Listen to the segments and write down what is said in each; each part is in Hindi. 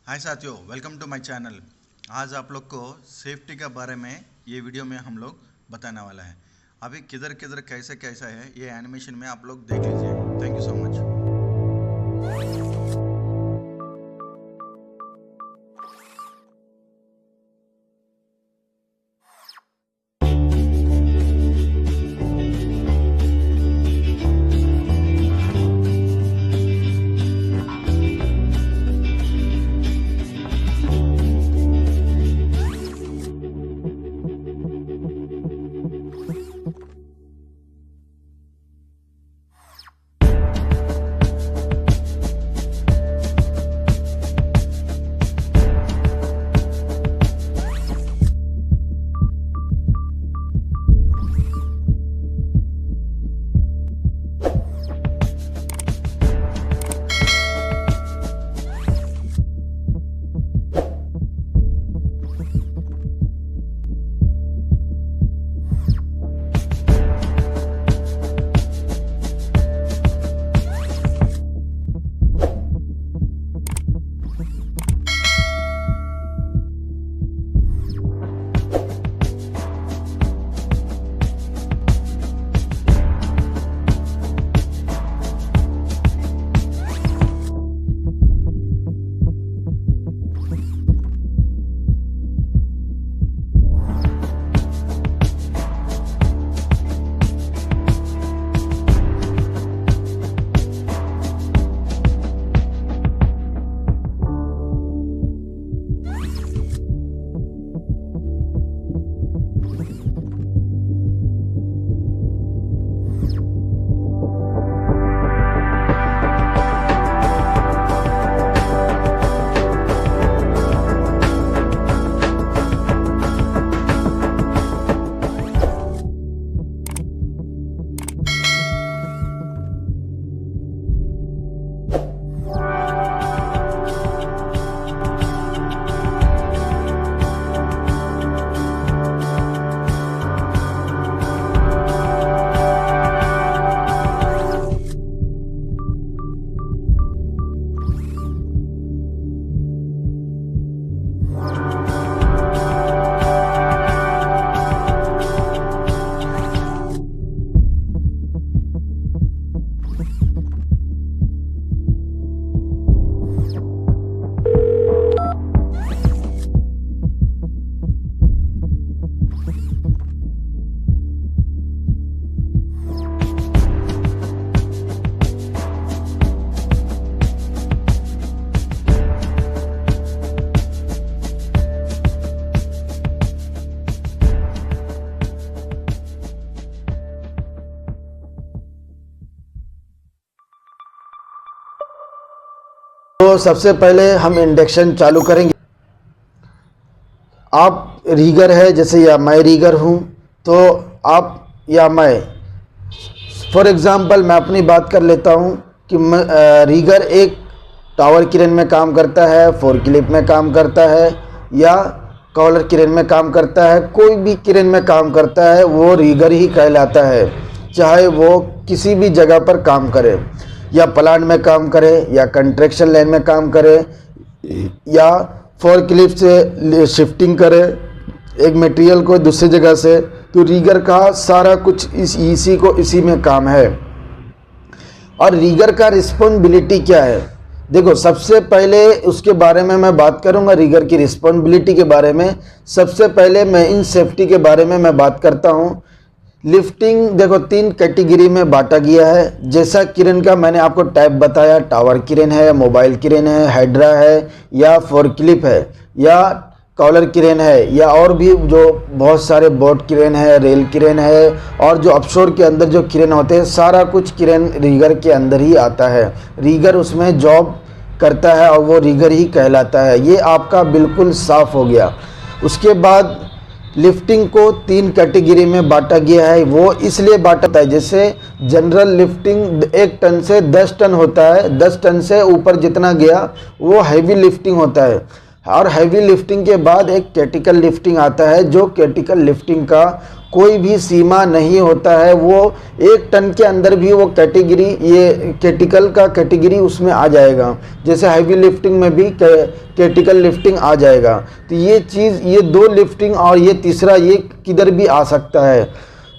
हाय साथियों, वेलकम टू माय चैनल। आज आप लोग को सेफ्टी के बारे में ये वीडियो में हम लोग बताने वाला है। अभी किधर किधर कैसे कैसा है ये एनिमेशन में आप लोग देख लीजिए। Thank you so much. तो सबसे पहले हम इंडक्शन चालू करेंगे। आप रीगर है, जैसे या मैं रीगर हूँ, तो आप या मैं, फॉर एग्ज़ाम्पल मैं अपनी बात कर लेता हूँ कि रीगर एक टावर क्रेन में काम करता है, फोर्कलिफ्ट में काम करता है, या कॉलर क्रेन में काम करता है। कोई भी क्रेन में काम करता है वो रीगर ही कहलाता है, चाहे वो किसी भी जगह पर काम करे, या प्लांट में काम करे, या कंस्ट्रक्शन लाइन में काम करे, या फोर्कलिफ्ट से शिफ्टिंग करे एक मटेरियल को दूसरी जगह से। तो रीगर का सारा कुछ इसी में काम है। और रीगर का रिस्पॉन्सिबिलिटी क्या है, देखो सबसे पहले उसके बारे में मैं बात करूंगा। रीगर की रिस्पॉन्सिबिलिटी के बारे में सबसे पहले मैं इन सेफ्टी के बारे में मैं बात करता हूं। लिफ्टिंग देखो 3 कैटेगरी में बांटा गया है। जैसा क्रेन का मैंने आपको टाइप बताया, टावर क्रेन है, मोबाइल क्रेन है, हाइड्रा है, या फोर्कलिफ्ट है, या कॉलर क्रेन है, या और भी जो बहुत सारे बोट क्रेन है, रेल क्रेन है, और जो ऑफशोर के अंदर जो क्रेन होते हैं, सारा कुछ क्रेन रीगर के अंदर ही आता है। रीगर उसमें जॉब करता है और वो रीगर ही कहलाता है। ये आपका बिल्कुल साफ हो गया। उसके बाद लिफ्टिंग को 3 कैटेगरी में बांटा गया है। वो इसलिए बांटा है, जैसे जनरल लिफ्टिंग 1 टन से 10 टन होता है, 10 टन से ऊपर जितना गया वो हैवी लिफ्टिंग होता है। और हैवी लिफ्टिंग के बाद एक क्रिटिकल लिफ्टिंग आता है, जो क्रिटिकल लिफ्टिंग का कोई भी सीमा नहीं होता है। वो 1 टन के अंदर भी वो कैटेगरी, ये क्रिटिकल का कैटेगरी उसमें आ जाएगा, जैसे हैवी लिफ्टिंग में भी क्रिटिकल लिफ्टिंग आ जाएगा। तो ये चीज़, ये 2 लिफ्टिंग और ये तीसरा, ये किधर भी आ सकता है।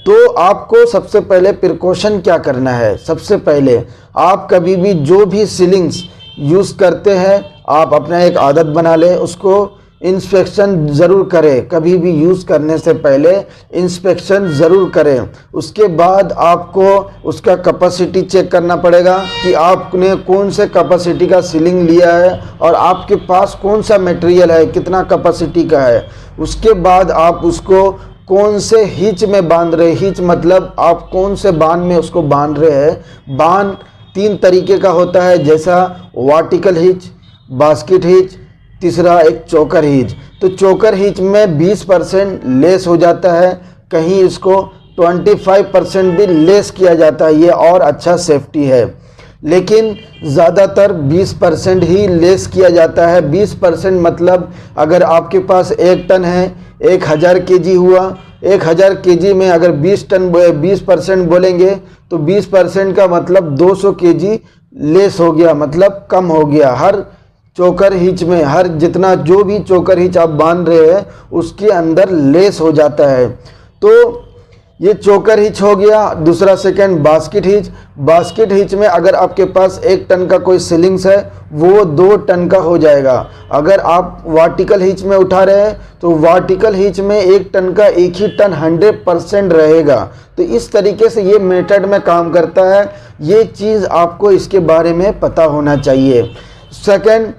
तो आपको सबसे पहले प्रिकॉशन क्या करना है, सबसे पहले आप कभी भी जो भी सीलिंग्स यूज़ करते हैं, आप अपना एक आदत बना लें, उसको इंस्पेक्शन ज़रूर करें। कभी भी यूज़ करने से पहले इंस्पेक्शन ज़रूर करें। उसके बाद आपको उसका कैपेसिटी चेक करना पड़ेगा कि आपने कौन से कैपेसिटी का सीलिंग लिया है और आपके पास कौन सा मटेरियल है, कितना कैपेसिटी का है। उसके बाद आप उसको कौन से हिच में बांध रहे, हिच मतलब आप कौन से बांध में उसको बांध रहे हैं। बांध 3 तरीके का होता है, जैसा वर्टिकल हिच, बास्केट हिच, तीसरा एक चोकर हिच। तो चोकर हिच में 20% लेस हो जाता है, कहीं इसको 25% भी लेस किया जाता है, ये और अच्छा सेफ्टी है। लेकिन ज़्यादातर 20% ही लेस किया जाता है। 20% मतलब अगर आपके पास 1 टन है, 1000 kg हुआ, 1000 kg में अगर 20% बोलेंगे तो 20% का मतलब 200 kg लेस हो गया, मतलब कम हो गया। हर चोकर हिच में, हर जितना जो भी चोकर हिच आप बांध रहे हैं उसके अंदर लेस हो जाता है। तो ये चोकर हिच हो गया। दूसरा second basket hitch. Basket hitch में अगर आपके पास 1 टन का कोई सीलिंग्स है, वो 2 टन का हो जाएगा। अगर आप वर्टिकल हिच में उठा रहे हैं तो वर्टिकल हिच में 1 टन का 1 ही टन 100% रहेगा। तो इस तरीके से ये मेथड में काम करता है। ये चीज़ आपको इसके बारे में पता होना चाहिए। सेकंड,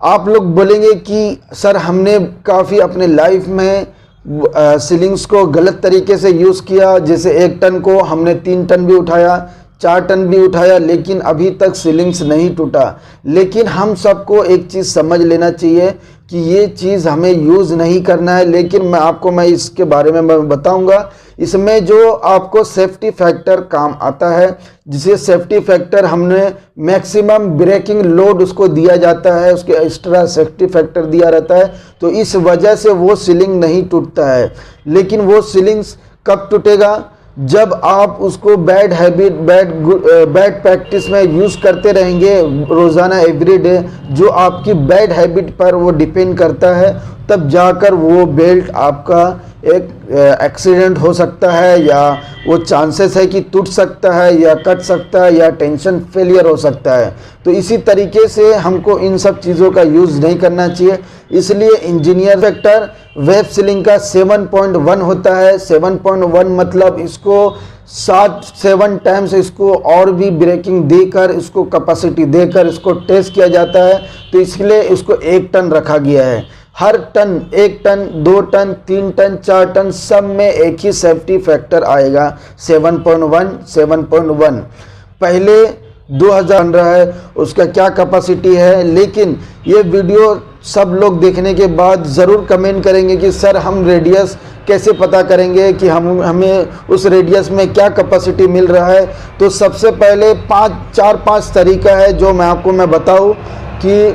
आप लोग बोलेंगे कि सर हमने काफ़ी अपने लाइफ में सीलिंग्स को गलत तरीके से यूज़ किया, जैसे 1 टन को हमने 3 टन भी उठाया, 4 टन भी उठाया, लेकिन अभी तक सीलिंग्स नहीं टूटा। लेकिन हम सबको एक चीज़ समझ लेना चाहिए कि ये चीज़ हमें यूज़ नहीं करना है। लेकिन मैं इसके बारे में बताऊंगा। इसमें जो आपको सेफ्टी फैक्टर काम आता है, जिसे सेफ्टी फैक्टर हमने मैक्सिमम ब्रेकिंग लोड उसको दिया जाता है, उसके एक्स्ट्रा सेफ्टी फैक्टर दिया रहता है, तो इस वजह से वो सीलिंग नहीं टूटता है। लेकिन वो सीलिंग्स कब टूटेगा, जब आप उसको बैड हैबिट, बैड प्रैक्टिस में यूज़ करते रहेंगे रोज़ाना, एवरीडे, जो आपकी बैड हैबिट पर वो डिपेंड करता है, तब जाकर वो बेल्ट आपका एक एक्सीडेंट हो सकता है, या वो चांसेस है कि टूट सकता है, या कट सकता है, या टेंशन फेलियर हो सकता है। तो इसी तरीके से हमको इन सब चीज़ों का यूज़ नहीं करना चाहिए। इसलिए इंजीनियर फैक्टर वेब सीलिंग का 7.1 होता है। 7.1 मतलब इसको 7 टाइम्स इसको और भी ब्रेकिंग देकर, इसको कैपेसिटी देकर इसको टेस्ट किया जाता है। तो इसलिए इसको 1 टन रखा गया है। हर tonne, 1 tonne, 2 tonne, 3 tonne, 4 tonne, सब में एक ही सेफ्टी फैक्टर आएगा, 7.1। पहले 2000 बन रहा है, उसका क्या कैपेसिटी है। लेकिन ये वीडियो सब लोग देखने के बाद ज़रूर कमेंट करेंगे कि सर हम रेडियस कैसे पता करेंगे कि हमें उस रेडियस में क्या कैपेसिटी मिल रहा है। तो सबसे पहले 4-5 तरीका है जो मैं बताऊं कि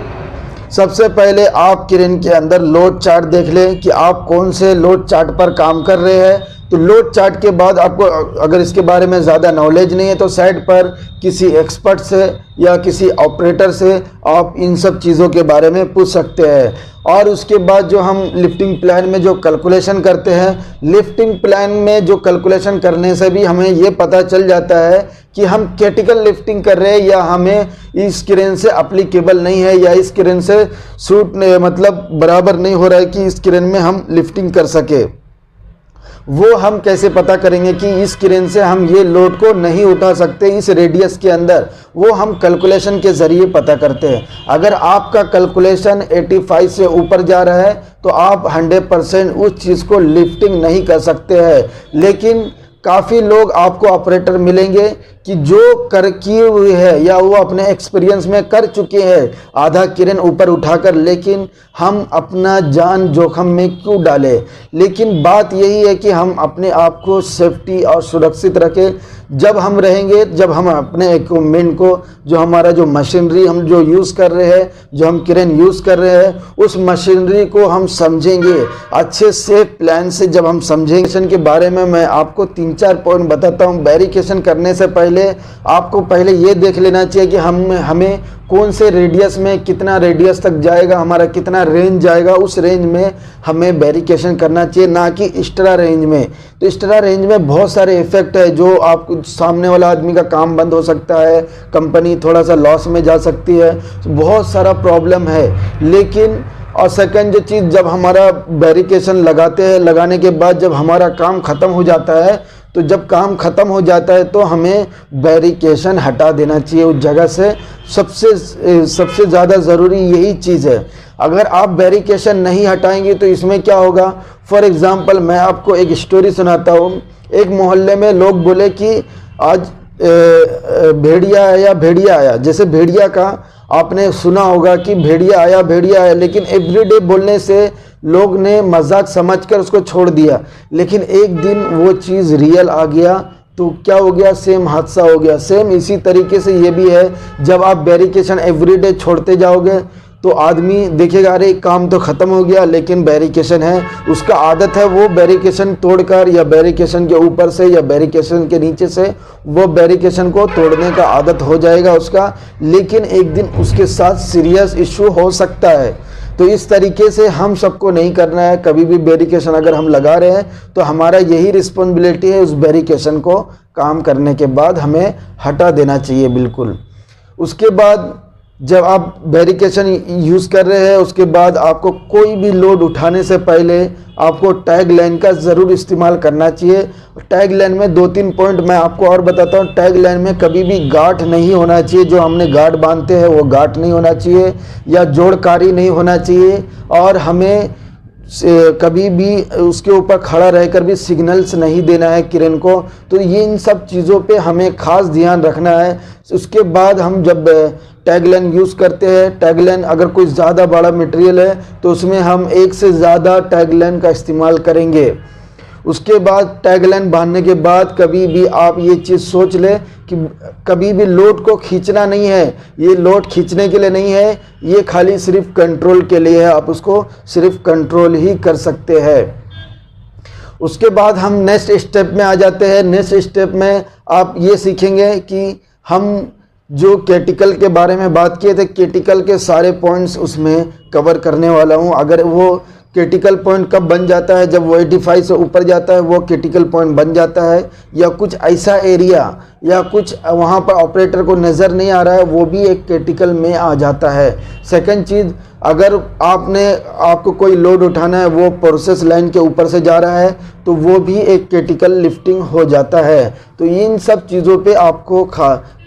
सबसे पहले आप क्रेन के अंदर लोड चार्ट देख लें कि आप कौन से लोड चार्ट पर काम कर रहे हैं। तो लोड चार्ट के बाद आपको अगर इसके बारे में ज़्यादा नॉलेज नहीं है तो साइड पर किसी एक्सपर्ट से या किसी ऑपरेटर से आप इन सब चीज़ों के बारे में पूछ सकते हैं। और उसके बाद जो हम लिफ्टिंग प्लान में जो कैलकुलेशन करते हैं, लिफ्टिंग प्लान में जो कैलकुलेशन करने से भी हमें ये पता चल जाता है कि हम क्रिटिकल लिफ्टिंग कर रहे हैं या हमें इस क्रेन से अप्लीकेबल नहीं है, या इस क्रेन से सूट मतलब बराबर नहीं हो रहा है कि इस क्रेन में हम लिफ्टिंग कर सके। वो हम कैसे पता करेंगे कि इस क्रेन से हम ये लोड को नहीं उठा सकते इस रेडियस के अंदर, वो हम कैलकुलेशन के ज़रिए पता करते हैं। अगर आपका कैलकुलेशन 85 से ऊपर जा रहा है तो आप 100% उस चीज़ को लिफ्टिंग नहीं कर सकते हैं। लेकिन काफ़ी लोग आपको ऑपरेटर मिलेंगे कि जो किए हुए है या वो अपने एक्सपीरियंस में कर चुके हैं आधा क्रेन ऊपर उठाकर, लेकिन हम अपना जान जोखम में क्यों डालें। लेकिन बात यही है कि हम अपने आप को सेफ्टी और सुरक्षित रखें। जब हम रहेंगे, जब हम अपने इक्विपमेंट को, जो हमारा जो मशीनरी हम जो यूज़ कर रहे हैं, जो हम क्रेन यूज़ कर रहे हैं, उस मशीनरी को हम समझेंगे अच्छे से प्लान से। जब हम समझेंगे के बारे में मैं आपको 3-4 पॉइंट बताता हूँ। बैरिकेशन करने से पहले आपको पहले ये देख लेना चाहिए कि हमें कौन से रेडियस में, कितना रेडियस तक जाएगा, हमारा कितना रेंज जाएगा, उस रेंज में हमें बैरिकेशन करना चाहिए, ना कि एक्स्ट्रा रेंज में। तो एक्स्ट्रा रेंज में बहुत सारे इफेक्ट है, जो आपको सामने वाला आदमी का काम बंद हो सकता है, कंपनी थोड़ा सा लॉस में जा सकती है, बहुत सारा प्रॉब्लम है। लेकिन और सेकंड जो चीज़, जब हमारा बैरिकेशन लगाते हैं, लगाने के बाद जब हमारा काम ख़त्म हो जाता है, तो जब काम ख़त्म हो जाता है तो हमें बैरिकेशन हटा देना चाहिए उस जगह से। सबसे ज़्यादा ज़रूरी यही चीज़ है। अगर आप बैरिकेशन नहीं हटाएंगे तो इसमें क्या होगा। फॉर एग्ज़ाम्पल मैं आपको एक स्टोरी सुनाता हूँ। एक मोहल्ले में लोग बोले कि आज भेड़िया आया, भेड़िया आया। जैसे भेड़िया का आपने सुना होगा कि भेड़िया आया, भेड़िया आया, लेकिन एवरीडे बोलने से लोग ने मजाक समझकर उसको छोड़ दिया। लेकिन एक दिन वो चीज़ रियल आ गया तो क्या हो गया, सेम हादसा हो गया। सेम इसी तरीके से ये भी है, जब आप बैरिकेशन एवरीडे छोड़ते जाओगे तो आदमी देखेगा अरे काम तो ख़त्म हो गया, लेकिन बैरिकेशन है, उसका आदत है वो बैरिकेशन तोड़कर या बैरिकेशन के ऊपर से या बैरिकेशन के नीचे से वो बैरिकेशन को तोड़ने का आदत हो जाएगा उसका। लेकिन एक दिन उसके साथ सीरियस इशू हो सकता है। तो इस तरीके से हम सबको नहीं करना है। कभी भी बैरिकेशन अगर हम लगा रहे हैं तो हमारा यही रिस्पॉन्सिबिलिटी है, उस बैरिकेशन को काम करने के बाद हमें हटा देना चाहिए बिल्कुल। उसके बाद जब आप बैरिकेशन यूज़ कर रहे हैं, उसके बाद आपको कोई भी लोड उठाने से पहले आपको टैग लाइन का ज़रूर इस्तेमाल करना चाहिए। टैग लाइन में 2-3 पॉइंट मैं आपको और बताता हूँ। टैग लाइन में कभी भी गांठ नहीं होना चाहिए, जो हमने गांठ बांधते हैं वो गांठ नहीं होना चाहिए, या जोड़कारी नहीं होना चाहिए। और हमें कभी भी उसके ऊपर खड़ा रहकर भी सिग्नल्स नहीं देना है क्रेन को। तो ये इन सब चीज़ों पे हमें ख़ास ध्यान रखना है। उसके बाद हम जब टैग लाइन यूज़ करते हैं, टैग लाइन अगर कोई ज़्यादा बड़ा मटेरियल है तो उसमें हम एक से ज़्यादा टैग लाइन का इस्तेमाल करेंगे। उसके बाद टैग लाइन बांधने के बाद कभी भी आप ये चीज़ सोच लें कि कभी भी लोड को खींचना नहीं है। ये लोड खींचने के लिए नहीं है, ये खाली सिर्फ कंट्रोल के लिए है। आप उसको सिर्फ कंट्रोल ही कर सकते हैं। उसके बाद हम नेक्स्ट स्टेप में आ जाते हैं। नेक्स्ट स्टेप में आप ये सीखेंगे कि हम जो क्रिटिकल के बारे में बात किए थे, क्रिटिकल के सारे पॉइंट्स उसमें कवर करने वाला हूँ। अगर वो क्रिटिकल पॉइंट कब बन जाता है, जब वो 85 से ऊपर जाता है वो क्रिटिकल पॉइंट बन जाता है, या कुछ ऐसा एरिया या कुछ वहाँ पर ऑपरेटर को नज़र नहीं आ रहा है, वो भी एक क्रिटिकल में आ जाता है। सेकंड चीज़, अगर आपको कोई लोड उठाना है, वो प्रोसेस लाइन के ऊपर से जा रहा है, तो वो भी एक क्रिटिकल लिफ्टिंग हो जाता है। तो इन सब चीज़ों पे आपको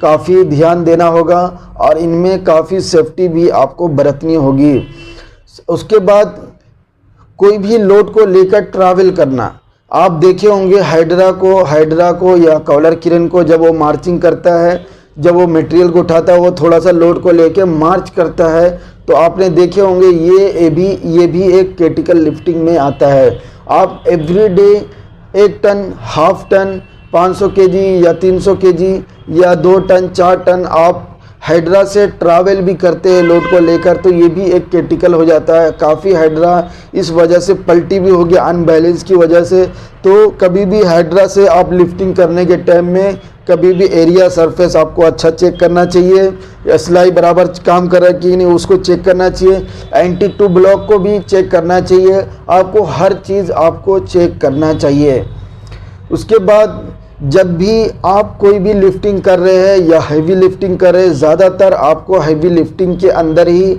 काफ़ी ध्यान देना होगा और इनमें काफ़ी सेफ्टी भी आपको बरतनी होगी। उसके बाद कोई भी लोड को लेकर ट्रैवल करना, आप देखे होंगे हाइड्रा को या कॉलर क्रेन को, जब वो मार्चिंग करता है, जब वो मटेरियल को उठाता है, वो थोड़ा सा लोड को लेकर मार्च करता है, तो आपने देखे होंगे ये भी एक क्रिटिकल लिफ्टिंग में आता है। आप एवरीडे 1 टन, हाफ टन, 500 केजी या 300 केजी या 2 टन, 4 टन आप हाइड्रा से ट्रैवल भी करते हैं लोड को लेकर, तो ये भी एक क्रिटिकल हो जाता है। काफ़ी हाइड्रा इस वजह से पलटी भी हो गया, अनबैलेंस की वजह से। तो कभी भी हाइड्रा से आप लिफ्टिंग करने के टाइम में कभी भी एरिया सरफेस आपको अच्छा चेक करना चाहिए, सिलाई बराबर काम कर रहा है कि नहीं उसको चेक करना चाहिए, एंटी-टू ब्लॉक को भी चेक करना चाहिए। आपको हर चीज़ आपको चेक करना चाहिए। उसके बाद जब भी आप कोई भी लिफ्टिंग कर रहे हैं या हैवी लिफ्टिंग कर रहे हैं, ज़्यादातर आपको हैवी लिफ्टिंग के अंदर ही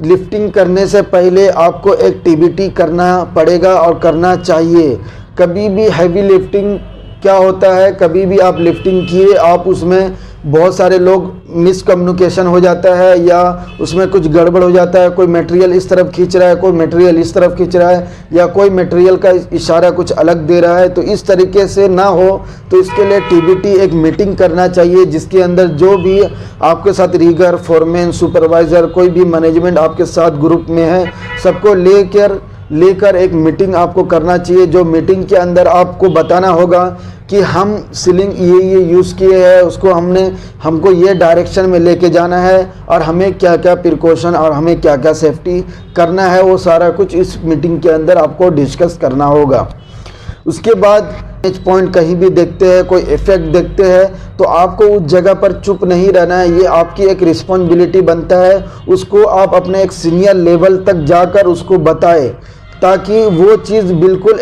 लिफ्टिंग करने से पहले आपको एक्टिविटी करना पड़ेगा और करना चाहिए। कभी भी हैवी लिफ्टिंग क्या होता है, कभी भी आप लिफ्टिंग किए, आप उसमें बहुत सारे लोग मिसकम्युनिकेशन हो जाता है या उसमें कुछ गड़बड़ हो जाता है। कोई मटेरियल इस तरफ खींच रहा है, कोई मटेरियल इस तरफ खींच रहा है, या कोई मटेरियल का इशारा कुछ अलग दे रहा है। तो इस तरीके से ना हो तो इसके लिए टीबीटी एक मीटिंग करना चाहिए, जिसके अंदर जो भी आपके साथ रीगर, फोरमैन, सुपरवाइज़र, कोई भी मैनेजमेंट आपके साथ ग्रुप में है, सबको लेकर लेकर एक मीटिंग आपको करना चाहिए, जो मीटिंग के अंदर आपको बताना होगा कि हम सीलिंग ये यूज़ किए हैं, उसको हमको ये डायरेक्शन में लेके जाना है और हमें क्या क्या प्रिकॉशन और हमें क्या क्या सेफ्टी करना है, वो सारा कुछ इस मीटिंग के अंदर आपको डिस्कस करना होगा। उसके बाद एच पॉइंट कहीं भी देखते हैं, कोई इफेक्ट देखते हैं, तो आपको उस जगह पर चुप नहीं रहना है। ये आपकी एक रिस्पॉन्सिबिलिटी बनता है, उसको आप अपने एक सीनियर लेवल तक जाकर उसको बताएं, ताकि वो चीज़ बिल्कुल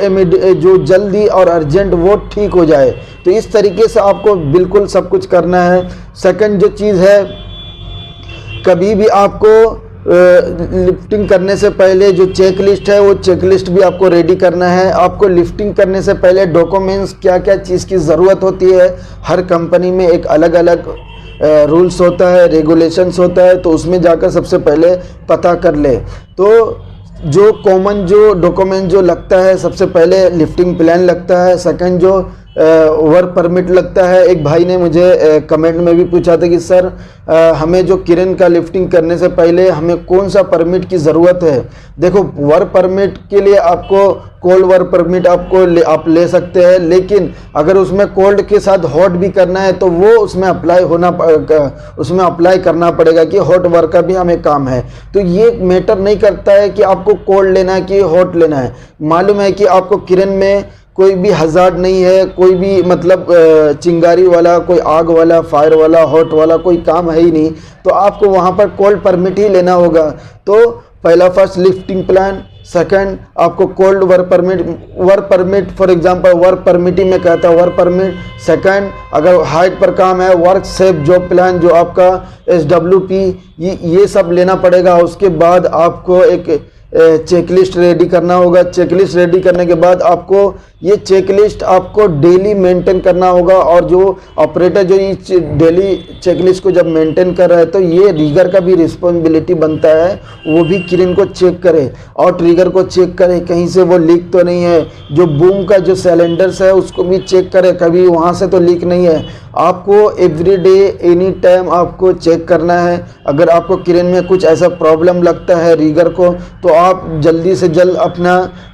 जो जल्दी और अर्जेंट वो ठीक हो जाए। तो इस तरीके से आपको बिल्कुल सब कुछ करना है। सेकंड जो चीज़ है, कभी भी आपको लिफ्टिंग करने से पहले जो चेक लिस्ट है वो चेक लिस्ट भी आपको रेडी करना है। आपको लिफ्टिंग करने से पहले डॉक्यूमेंट्स क्या क्या चीज़ की ज़रूरत होती है, हर कंपनी में एक अलग अलग रूल्स होता है, रेगुलेशंस होता है, तो उसमें जाकर सबसे पहले पता कर ले। तो जो कॉमन जो डॉक्यूमेंट जो लगता है, सबसे पहले लिफ्टिंग प्लान लगता है, सेकंड जो वर्क परमिट लगता है। एक भाई ने मुझे कमेंट में भी पूछा था कि सर हमें जो क्रेन का लिफ्टिंग करने से पहले हमें कौन सा परमिट की ज़रूरत है। देखो, वर्क परमिट के लिए आपको कोल्ड वर्क परमिट आप ले सकते हैं, लेकिन अगर उसमें कोल्ड के साथ हॉट भी करना है तो वो उसमें अप्लाई करना पड़ेगा कि हॉट वर्क का भी हमें काम है। तो ये मैटर नहीं करता है कि आपको कोल्ड लेना है कि हॉट लेना है। मालूम है कि आपको क्रेन में कोई भी हज़ार्ड नहीं है, कोई भी मतलब चिंगारी वाला, कोई आग वाला, फायर वाला, हॉट वाला कोई काम है ही नहीं, तो आपको वहाँ पर कोल्ड परमिट ही लेना होगा। तो पहला फर्स्ट लिफ्टिंग प्लान, सेकंड आपको cold work permit for example work permit ही मैं कहता हूँ, वर्क परमिट। सेकंड, अगर हाइट पर काम है, वर्क सेफ जॉब प्लान जो आपका SWP, ये सब लेना पड़ेगा। उसके बाद आपको एक चेकलिस्ट रेडी करना होगा। चेकलिस्ट रेडी करने के बाद आपको ये चेकलिस्ट आपको डेली मेंटेन करना होगा, और जो ऑपरेटर जो ये डेली चेकलिस्ट को जब मेंटेन कर रहा है, तो ये रिगर का भी रिस्पॉन्सिबिलिटी बनता है, वो भी क्रेन को चेक करे और ट्रिगर को चेक करे कहीं से वो लीक तो नहीं है। जो बूम का जो सिलेंडर्स है उसको भी चेक करे, कभी वहाँ से तो लीक नहीं है। आपको एवरी डे एनी टाइम आपको चेक करना है। अगर आपको क्रेन में कुछ ऐसा प्रॉब्लम लगता है रिगर को, तो आप जल्दी से जल्द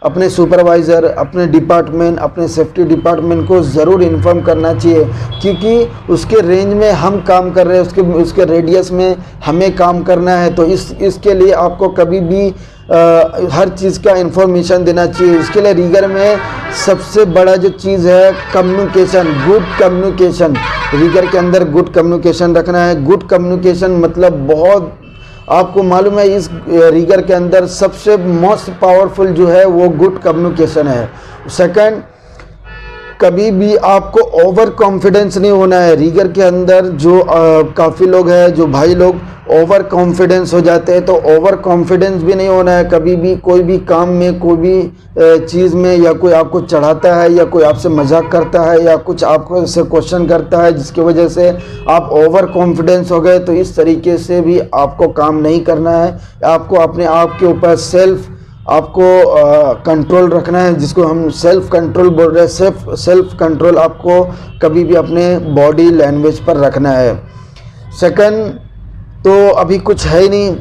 अपने सुपरवाइज़र, अपने डिपार्टमेंट, अपने सेफ्टी डिपार्टमेंट को ज़रूर इन्फॉर्म करना चाहिए, क्योंकि उसके रेंज में हम काम कर रहे हैं, उसके रेडियस में हमें काम करना है। तो इसके लिए आपको कभी भी हर चीज़ का इन्फॉर्मेशन देना चाहिए। इसके लिए रिगर में सबसे बड़ा जो चीज़ है कम्युनिकेशन, गुड कम्युनिकेशन। रिगर के अंदर गुड कम्युनिकेशन रखना है। गुड कम्युनिकेशन मतलब बहुत, आपको मालूम है इस रिगर के अंदर सबसे मोस्ट पावरफुल जो है वो गुड कम्युनिकेशन है। सेकंड, कभी भी आपको ओवर कॉन्फिडेंस नहीं होना है। रिगर के अंदर जो काफ़ी लोग हैं, जो भाई लोग ओवर कॉन्फिडेंस हो जाते हैं, तो ओवर कॉन्फिडेंस भी नहीं होना है। कभी भी कोई भी काम में, कोई भी चीज़ में, या कोई आपको चढ़ाता है, या कोई आपसे मजाक करता है, या कुछ आपको से क्वेश्चन करता है जिसकी वजह से आप ओवर कॉन्फिडेंस हो गए, तो इस तरीके से भी आपको काम नहीं करना है। आपको अपने आप के ऊपर कंट्रोल रखना है, जिसको हम सेल्फ कंट्रोल बोल रहे हैं। सेल्फ कंट्रोल आपको कभी भी अपने बॉडी लैंग्वेज पर रखना है। सेकंड, तो अभी कुछ है ही नहीं,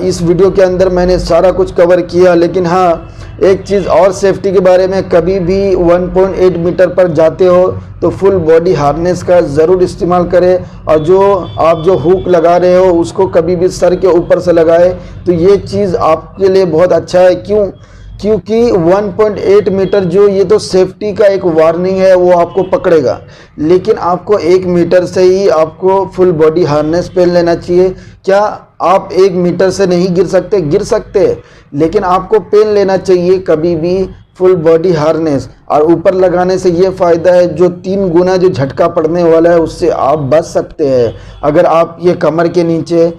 इस वीडियो के अंदर मैंने सारा कुछ कवर किया। लेकिन हाँ, एक चीज़ और सेफ्टी के बारे में, कभी भी 1.8 मीटर पर जाते हो तो फुल बॉडी हार्नेस का ज़रूर इस्तेमाल करें, और जो आप जो हुक लगा रहे हो उसको कभी भी सर के ऊपर से लगाए, तो ये चीज़ आपके लिए बहुत अच्छा है। क्योंकि 1.8 मीटर जो, ये तो सेफ्टी का एक वार्निंग है, वो आपको पकड़ेगा, लेकिन आपको 1 मीटर से ही आपको फुल बॉडी हार्नेस पहन लेना चाहिए। क्या आप 1 मीटर से नहीं गिर सकते, लेकिन आपको पहन लेना चाहिए कभी भी फुल बॉडी हार्नेस। और ऊपर लगाने से ये फ़ायदा है, जो 3 गुना जो झटका पड़ने वाला है उससे आप बच सकते हैं। अगर आप ये कमर के नीचे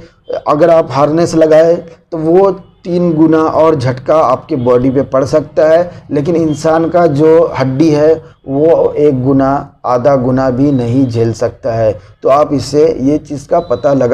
अगर आप हार्नेस लगाए तो वो 3 गुना और झटका आपकी बॉडी पे पड़ सकता है, लेकिन इंसान का जो हड्डी है वो 1 गुना, आधा गुना भी नहीं झेल सकता है। तो आप इससे ये चीज़ का पता लगा